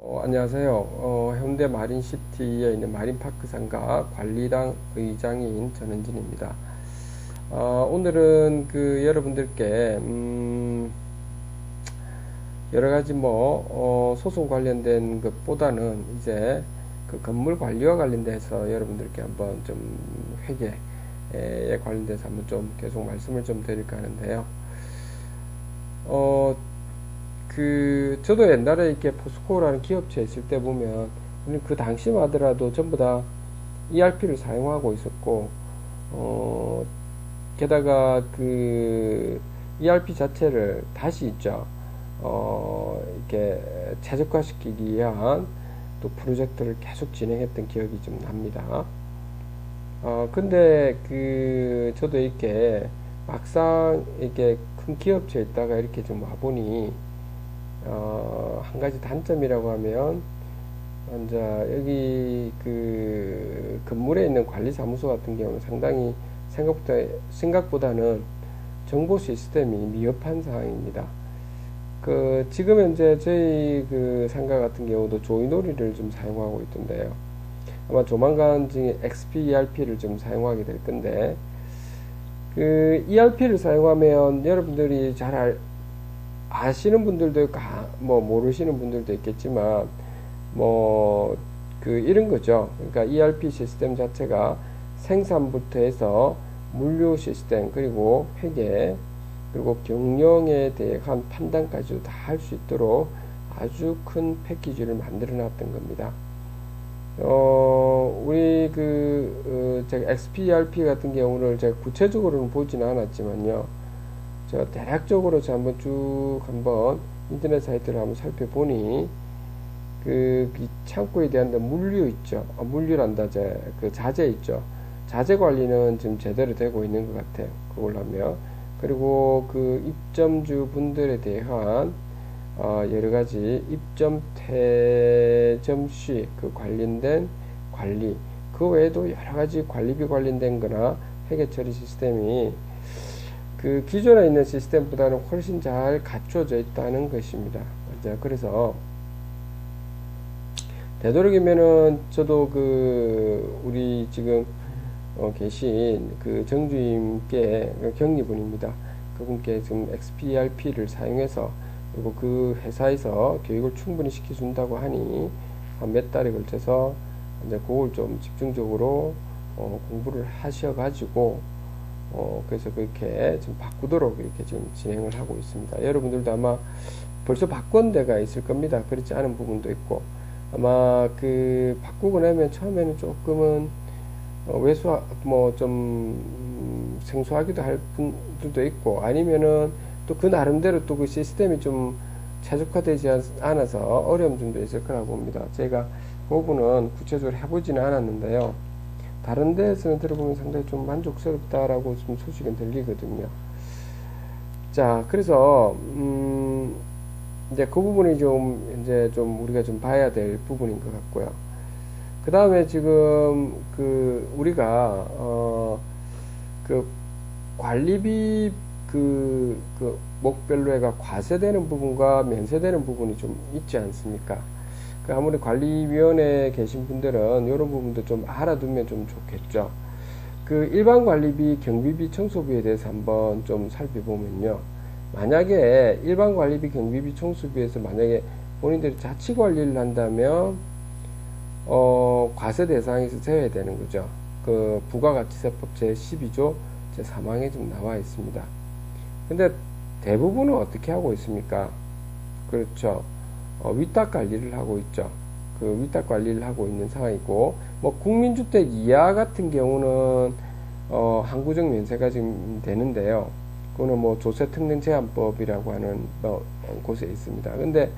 안녕하세요. 현대 마린시티에 있는 마린파크 상가 관리당 의장인 전은진입니다. 오늘은 여러분들께 여러 가지 소송 관련된 것보다는 이제 그 건물 관리와 관련돼서 여러분들께 한번 좀 회계에 관련돼서 한번 좀 계속 말씀을 좀 드릴까 하는데요. 저도 옛날에 이렇게 포스코라는 기업체에 있을 때 보면, 그 당시만 하더라도 전부 다 ERP를 사용하고 있었고, 게다가 ERP 자체를 다시 있죠. 이렇게 최적화시키기 위한 또 프로젝트를 계속 진행했던 기억이 좀 납니다. 근데 저도 이렇게 막상 이렇게 큰 기업체에 있다가 이렇게 좀 와보니, 한 가지 단점이라고 하면, 이제 여기 건물에 있는 관리사무소 같은 경우는 상당히 생각보다는 정보 시스템이 미흡한 상황입니다. 지금 현재 저희 상가 같은 경우도 조이놀이를 좀 사용하고 있던데요. 아마 조만간 중에 XP ERP를 좀 사용하게 될 건데, ERP를 사용하면 여러분들이 잘 아시는 분들도 있고, 모르시는 분들도 있겠지만, 이런 거죠. 그러니까 ERP 시스템 자체가 생산부터 해서 물류 시스템, 그리고 회계, 그리고 경영에 대한 판단까지도 다 할 수 있도록 아주 큰 패키지를 만들어 놨던 겁니다. 제가 XPRP 같은 경우를 제가 구체적으로는 보지는 않았지만요. 제가 대략적으로 한번 한번 인터넷 사이트를 한번 살펴보니, 창고에 대한 물류 있죠. 물류란다, 자재 있죠. 자재 관리는 지금 제대로 되고 있는 것 같아요. 그걸 하면. 그리고 입점주 분들에 대한 여러 가지 입점 퇴점 시 관련된 관리, 그 외에도 여러 가지 관리비 관련된 거나 회계 처리 시스템이 기존에 있는 시스템보다는 훨씬 잘 갖춰져 있다는 것입니다. 그래서 되도록이면은 저도 우리 지금 계신 정주임께 경리분입니다. 그분께 지금 XPRP를 사용해서, 그리고 그 회사에서 교육을 충분히 시켜준다고 하니 한 몇 달에 걸쳐서 이제 그걸 좀 집중적으로 공부를 하셔가지고 그래서 그렇게 지금 바꾸도록 이렇게 지금 진행을 하고 있습니다. 여러분들도 아마 벌써 바꾼 데가 있을 겁니다. 그렇지 않은 부분도 있고, 아마 바꾸고 나면 처음에는 조금은 좀 생소하기도 할 분들도 있고, 아니면은 또 나름대로 또 시스템이 좀 최적화되지 않아서 어려움 정도 있을 거라고 봅니다. 제가 그 부분은 구체적으로 해보지는 않았는데요. 다른 데에서는 들어보면 상당히 좀 만족스럽다라고 좀 소식은 들리거든요. 자, 그래서, 이제 그 부분이 이제 우리가 좀 봐야 될 부분인 것 같고요. 그 다음에 지금, 우리가, 관리비, 목별로 해가 과세되는 부분과 면세되는 부분이 좀 있지 않습니까? 아무리 관리위원회에 계신 분들은 이런 부분도 좀 알아두면 좀 좋겠죠. 일반 관리비, 경비비, 청소비에 대해서 한번 좀 살펴보면요. 만약에 일반 관리비, 경비비, 청소비에서 만약에 본인들이 자치 관리를 한다면, 과세 대상에서 제외되는 거죠. 부가가치세법 제12조 제3항에 좀 나와 있습니다. 근데 대부분은 어떻게 하고 있습니까? 그렇죠. 위탁 관리를 하고 있죠. 위탁 관리를 하고 있는 상황이고, 국민주택 이하 같은 경우는, 항구적 면세가 지금 되는데요. 그거는 조세특례제한법이라고 하는, 곳에 있습니다. 근데,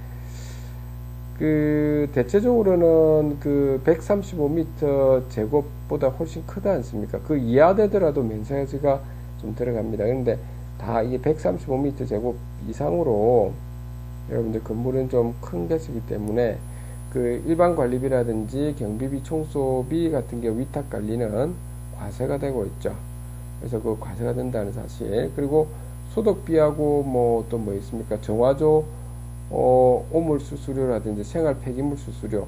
대체적으로는 135m 제곱보다 훨씬 크다 않습니까? 이하 되더라도 면세가 좀 들어갑니다. 근데 다 이게 135m 제곱 이상으로 여러분들 건물은 좀 큰 개수이기 때문에 일반 관리비라든지 경비비, 청소비 같은 경우 위탁 관리는 과세가 되고 있죠. 그래서 과세가 된다는 사실. 그리고 소득비하고 또 뭐 있습니까? 정화조 오물 수수료라든지 생활 폐기물 수수료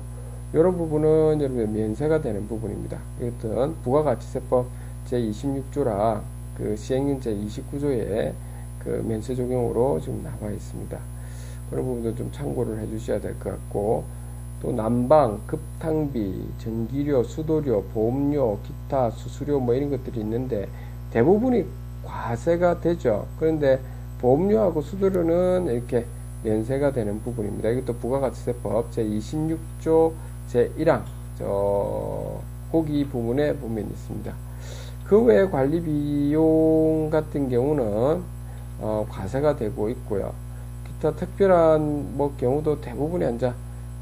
이런 부분은 여러분 면세가 되는 부분입니다. 이것은 부가가치세법 제26조랑 그 시행령 제29조에 그 면세 적용으로 지금 나와 있습니다. 그런 부분도 좀 참고를 해 주셔야 될 것 같고, 또 난방, 급탕비, 전기료, 수도료, 보험료, 기타 수수료 뭐 이런 것들이 있는데 대부분이 과세가 되죠. 그런데 보험료하고 수도료는 이렇게 면세가 되는 부분입니다. 이것도 부가가치세법 제26조 제1항 거기 부분에 보면 있습니다. 그 외에 관리 비용 같은 경우는 과세가 되고 있고요. 기타 특별한 뭐 경우도 대부분이 이제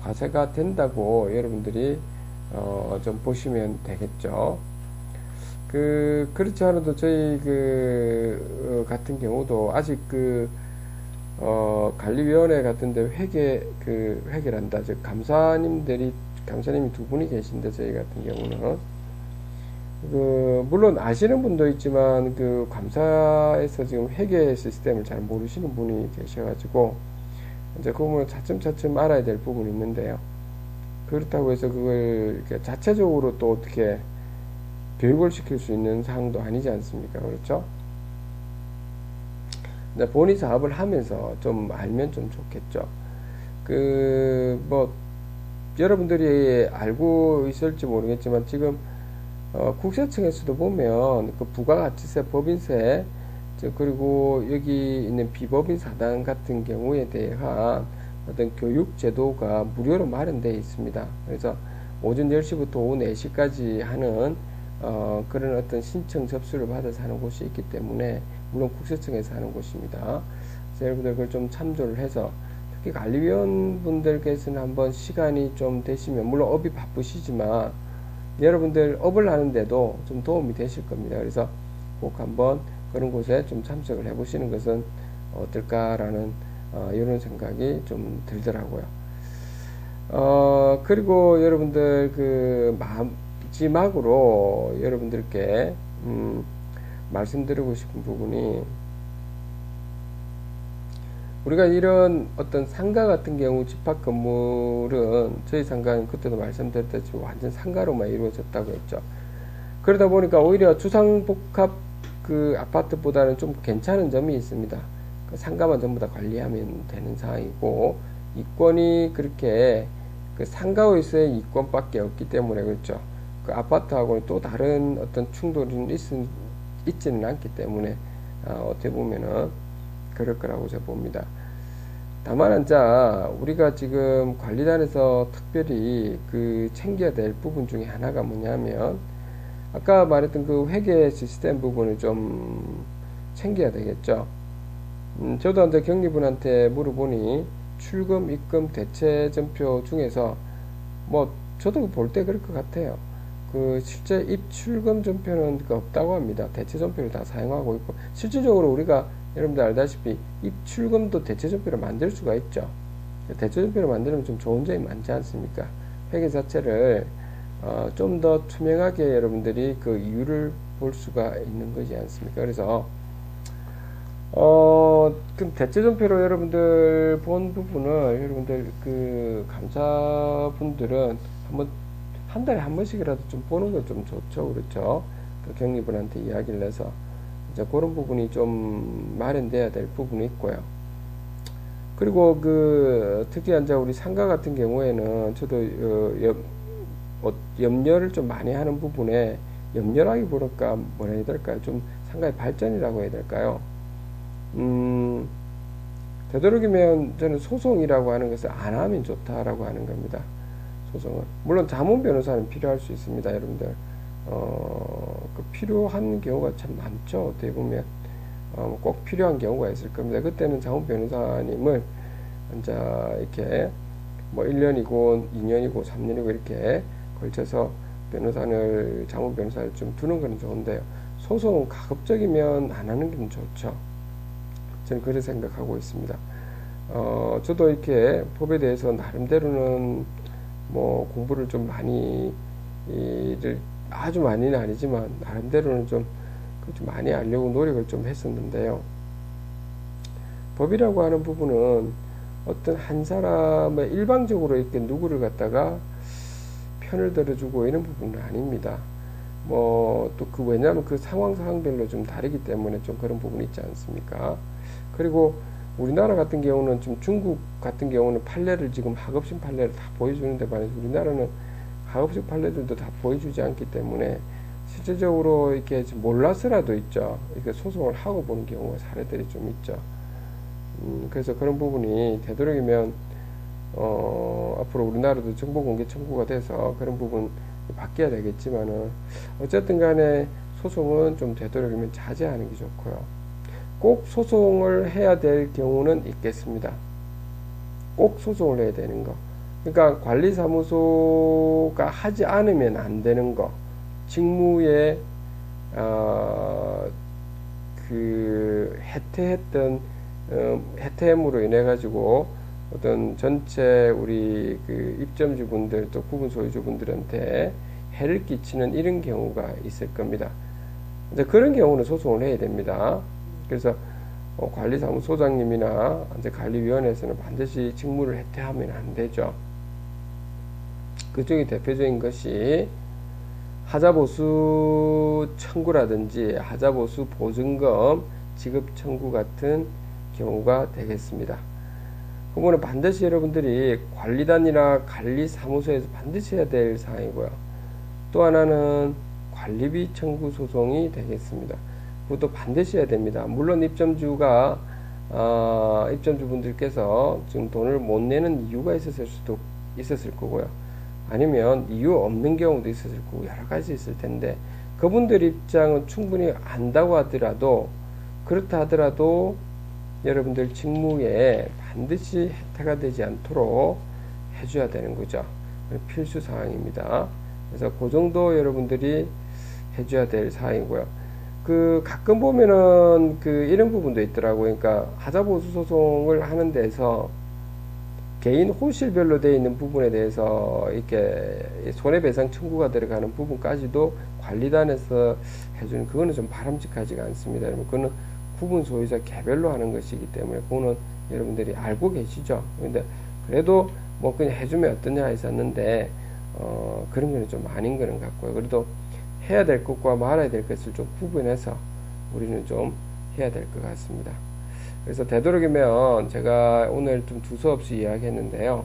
과세가 된다고 여러분들이 좀 보시면 되겠죠. 그렇지 않아도 저희 같은 경우도 아직 관리위원회 같은데 회계란다. 즉, 감사님이 두 분이 계신데, 저희 같은 경우는. 물론 아시는 분도 있지만, 감사에서 지금 회계 시스템을 잘 모르시는 분이 계셔가지고, 이제 그 부분을 차츰차츰 알아야 될 부분이 있는데요. 그렇다고 해서 그걸 이렇게 자체적으로 또 어떻게 교육을 시킬 수 있는 사항도 아니지 않습니까? 그렇죠? 본인 사업을 하면서 좀 알면 좀 좋겠죠. 여러분들이 알고 있을지 모르겠지만, 지금, 국세청에서도 보면, 부가가치세, 법인세, 그리고 여기 있는 비법인 사당 같은 경우에 대한 어떤 교육 제도가 무료로 마련되어 있습니다. 그래서 오전 10시부터 오후 4시까지 하는, 그런 어떤 신청 접수를 받아서 하는 곳이 있기 때문에, 물론 국세청에서 하는 곳입니다. 그래서 여러분들 그걸 좀 참조를 해서, 특히 관리위원 분들께서는 한번 시간이 좀 되시면, 물론 업이 바쁘시지만, 여러분들 업을 하는데도 좀 도움이 되실 겁니다. 그래서 꼭 한번 그런 곳에 좀 참석을 해보시는 것은 어떨까라는, 이런 생각이 좀 들더라고요. 그리고 여러분들 마지막으로 여러분들께, 말씀드리고 싶은 부분이, 우리가 이런 어떤 상가 같은 경우 집합 건물은, 저희 상가는 그때도 말씀드렸다시피 완전 상가로만 이루어졌다고 했죠. 그러다 보니까 오히려 주상복합 아파트보다는 좀 괜찮은 점이 있습니다. 상가만 전부 다 관리하면 되는 상황이고, 이권이 그렇게 상가에서의 이권밖에 없기 때문에, 그렇죠. 아파트하고는 또 다른 어떤 충돌이 있지는 않기 때문에, 어떻게 보면은 그럴 거라고 제가 봅니다. 다만 우리가 지금 관리단에서 특별히 챙겨야 될 부분 중에 하나가 뭐냐면, 아까 말했던 회계 시스템 부분을 좀 챙겨야 되겠죠. 저도 경리분한테 물어보니 출금, 입금, 대체 전표 중에서 저도 볼 때 그럴 것 같아요. 실제 입출금 전표는 없다고 합니다. 대체 전표를 다 사용하고 있고, 실질적으로 우리가 여러분들 알다시피 입출금도 대체 전표를 만들 수가 있죠. 대체 전표를 만들면 좀 좋은 점이 많지 않습니까? 회계 자체를 좀 더 투명하게 여러분들이 이유를 볼 수가 있는 거지 않습니까? 그래서 그럼 대체 전표로 여러분들 본 부분을 여러분들 감사분들은 한 달에 한 번씩이라도 좀 보는 거 좀 좋죠. 그렇죠? 경리분한테 이야기를 해서 이제 그런 부분이 좀 마련돼야 될 부분이 있고요. 그리고 특히 이제 우리 상가 같은 경우에는 저도 염려를 좀 많이 하는 부분에, 염려라기보다 뭐라 해야 될까요? 좀 상가의 발전이라고 해야 될까요? 되도록이면 저는 소송이라고 하는 것을 안 하면 좋다라고 하는 겁니다. 소송은. 물론 자문 변호사는 필요할 수 있습니다, 여러분들. 필요한 경우가 참 많죠. 어떻게 보면, 꼭 필요한 경우가 있을 겁니다. 그때는 자문 변호사님을, 이제, 이렇게, 1년이고, 2년이고, 3년이고, 이렇게 걸쳐서 자문 변호사를 좀 두는 건 좋은데요. 소송은 가급적이면 안 하는 게 좋죠. 저는 그렇게 생각하고 있습니다. 저도 이렇게 법에 대해서 나름대로는 공부를 좀 아주 많이는 아니지만 나름대로는 좀 많이 알려고 노력을 좀 했었는데요. 법이라고 하는 부분은 어떤 한 사람의 일방적으로 이렇게 누구를 갖다가 편을 들어주고 이런 부분은 아닙니다. 뭐 또 그 왜냐하면 그 상황별로 좀 다르기 때문에 좀 그런 부분이 있지 않습니까? 그리고 우리나라 같은 경우는 좀 중국 같은 경우는 판례를 지금 하급심 판례를 다 보여주는데 반해서 우리나라는 하급식 판례들도 다 보여주지 않기 때문에 실제적으로 이렇게 몰라서라도 있죠. 이렇게 소송을 하고 보는 경우가 사례들이 좀 있죠. 그래서 그런 부분이 되도록이면 앞으로 우리나라도 정보공개 청구가 돼서 그런 부분 바뀌어야 되겠지만은 어쨌든 간에 소송은 좀 되도록이면 자제하는 게 좋고요. 꼭 소송을 해야 될 경우는 있겠습니다. 꼭 소송을 해야 되는 거. 그러니까 관리사무소가 하지 않으면 안 되는 거. 직무에 그 해태했던 해태함으로 인해 가지고 어떤 전체 우리 그 입점주분들 또 구분 소유주분들한테 해를 끼치는 이런 경우가 있을 겁니다. 이제 그런 경우는 소송을 해야 됩니다. 그래서 관리사무소장님이나 이제 관리위원회에서는 반드시 직무를 해태하면 안 되죠. 그 중에 대표적인 것이 하자보수 청구라든지 하자보수 보증금 지급 청구 같은 경우가 되겠습니다. 그거는 반드시 여러분들이 관리단이나 관리사무소에서 반드시 해야 될 사항이고요. 또 하나는 관리비 청구 소송이 되겠습니다. 그것도 반드시 해야 됩니다. 물론 입점주가 입점주분들께서 지금 돈을 못 내는 이유가 있었을 거고요. 아니면 이유 없는 경우도 있었을 거고 여러 가지 있을 텐데 그분들 입장은 충분히 안다고 하더라도 그렇다 하더라도 여러분들 직무에 반드시 해태가 되지 않도록 해줘야 되는 거죠. 필수 사항입니다. 그래서 그 정도 여러분들이 해줘야 될 사항이고요. 그 가끔 보면은 그 이런 부분도 있더라고요. 그러니까 하자보수 소송을 하는 데서 개인 호실별로 되어 있는 부분에 대해서 이렇게 손해배상 청구가 들어가는 부분까지도 관리단에서 해주는 그거는 좀 바람직하지가 않습니다. 여러분 그거는 구분 소유자 개별로 하는 것이기 때문에 그거는 여러분들이 알고 계시죠. 근데 그래도 뭐 그냥 해주면 어떠냐 했었는데 그런 거는 좀 아닌 거는 같고요. 그래도 해야 될 것과 말아야 될 것을 좀 구분해서 우리는 좀 해야 될 것 같습니다. 그래서 되도록이면 제가 오늘 좀 두서없이 이야기했는데요.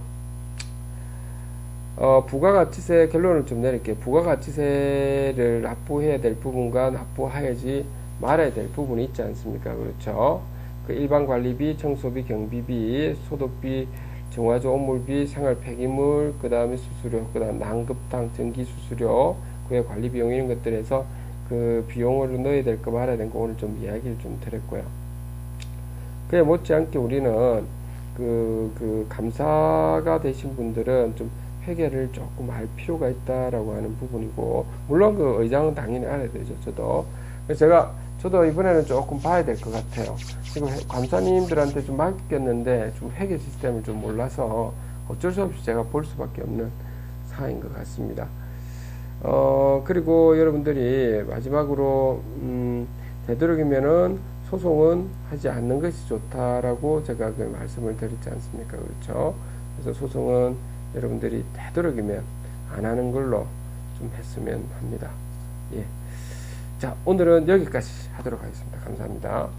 부가가치세 결론을 좀 내릴게요. 부가가치세를 납부해야 될 부분과 납부하지 말아야 될 부분이 있지 않습니까? 그렇죠. 그 일반관리비, 청소비, 경비비, 소독비, 정화조 업물비, 생활 폐기물, 그 다음에 수수료, 그 다음 난급당, 전기수수료, 그의 관리비용 이런 것들에서 그 비용을 넣어야 될 거 말아야 될 거 오늘 좀 이야기를 좀 드렸고요. 그에 못지않게 우리는 그 감사가 되신 분들은 좀 회계를 조금 알 필요가 있다라고 하는 부분이고, 물론 그 의장은 당연히 알아야 되죠, 저도. 그래서 저도 이번에는 조금 봐야 될 것 같아요. 지금 감사님들한테 좀 맡겼는데 좀 회계 시스템을 좀 몰라서 어쩔 수 없이 제가 볼 수밖에 없는 상황인 것 같습니다. 그리고 여러분들이 마지막으로 되도록이면은 소송은 하지 않는 것이 좋다라고 제가 그 말씀을 드렸지 않습니까? 그렇죠? 그래서 소송은 여러분들이 되도록이면 안 하는 걸로 좀 했으면 합니다. 예. 자, 오늘은 여기까지 하도록 하겠습니다. 감사합니다.